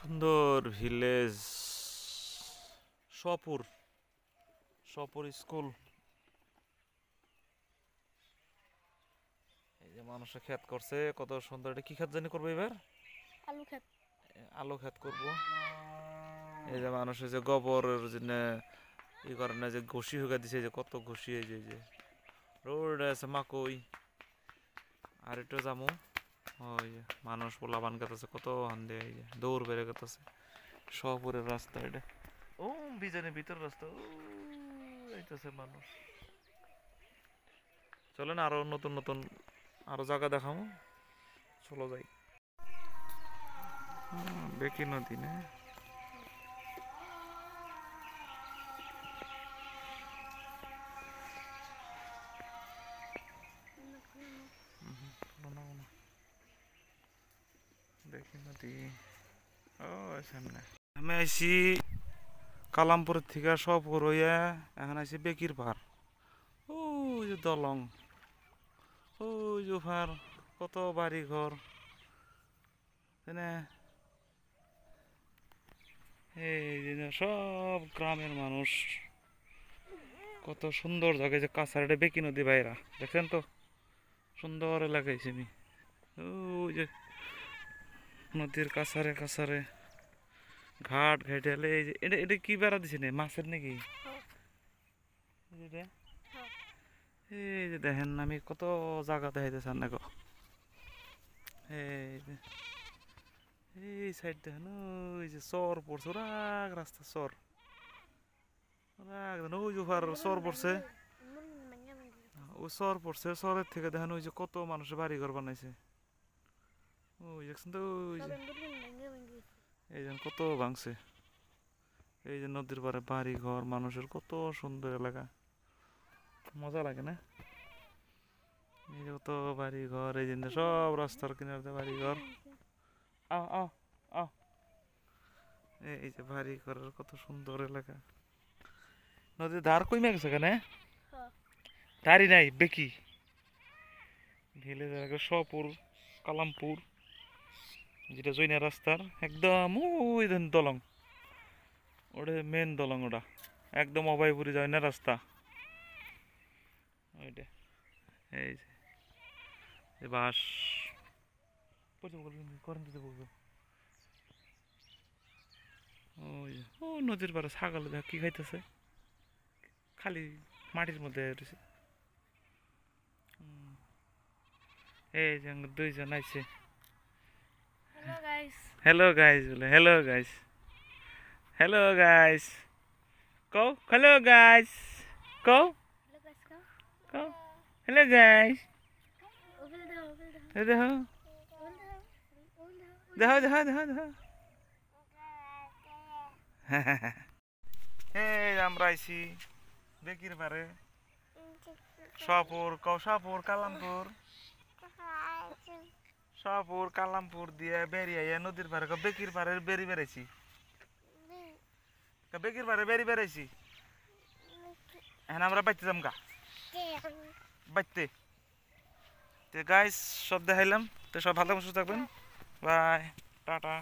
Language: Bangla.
সুন্দর ভিলেজ শপুর শপুর স্কুল। এই যে মানুষে ক্ষেত করছে কত সুন্দর। এটা কি ক্ষেত জানি করবো এবার? আলু ক্ষেত। আলু ক্ষেত করবো। এই যে মানুষের যে গোবরের জন্য ই করে না, যে ঘষি হুকা দিছে, যে কত ঘষি। এই যে রোড আছে মাকই। আর একটু যামু। ওই যে মানুষ পোলা বান কাটাছে কত হান্দে। এই যে দৌড় বেড়ে কাটাছে শহরের রাস্তা এটা। ও বিজনের ভিতর রাস্তা এইটাছে মানুষ। চলেন আরো নতুন নতুন আরো জায়গা দেখাবো। চলো যাই। বেকি নদী না? বেকি নদী ও সামনে। আমি আইছি কালামপুর থেকে সব হইয়া এখন আইছি বেকির পাহাড়। ওই যে দলং, ওই যে পাহাড়, কত বাড়ি ঘর। এই যে সব গ্রামের মানুষ, কত সুন্দর জায়গায়। যে কাছাড়ে বেকি নদী ভাইরা দেখছেন তো, সুন্দর লাগাইছে আমি। ওই যে নদীর কাছারে কাছারে ঘাট ঘাটালে। এই যে এটা এটা কি বেড়া দিছে না, মাছের নাকি? এই যে দেখেন আমি কত জায়গা দেখাইতেছি আপনাকে। এই যে এই সাইড দেখেন, ওই যে চর পড়ছে, রাগ রাস্তা চর, রাগ ওই যে চর পড়ছে। ওই চর পড়ছে, চরের থেকে দেখেন ওই যে কত মানুষের বাড়ি ঘর বানাইছে। ওই দেখছেন তো, ওই যে এই যে কত ভাঙছে। এই যে নদীর পাড়ে বাড়ি ঘর মানুষের, কত সুন্দর এলাকা, মজা লাগে না? এই যে কত বাড়ি ঘর, এই যে সব রাস্তার কিনারে বাড়ি ঘর। আও আও আও, এই যে বাড়ি ঘরের কত সুন্দর এলাকা। নদীর ধার কমে গেছে কেন? ধারই নাই বেকি ভিলেজ এলাকা শপুর কালামপুর, যেটা জৈনা রাস্তার একদম ওই দলং, ওটা মেন দলং, ওটা একদম অভয়পুরি জৈনা রাস্তা ওইটা। এই যে বাস করেন দিতে বলবো। ওই ও নদীর পাড়ে ছাগল দেখ কি খাইতেছে, খালি মাটির মধ্যে রয়েছে। এই যে দুইজন আইছে। হ্যালো গাইস বলে, হ্যালো গাইস, হ্যালো গাইস কও, হ্যালো গাইস কও, কও হ্যালো গাইস। দেখো দেখো দেখো দেখো দেখো। এই আমরা আইছি বেকির পারে শাহপুর, কও শাহপুর কালামপুর, শাহপুর কালামপুর দিয়ে বেরিয়ে নদীর পারে বেকির পারে বেরি বেড়াইছি, বেকির পারে বেরি বেড়াইছি। এখন আমরা বাইতে যাম গা, বাইতে। তো গাইস সব দেখাইলাম, তো সব ভালো সুস্থ থাকবেন, বাই টাটা।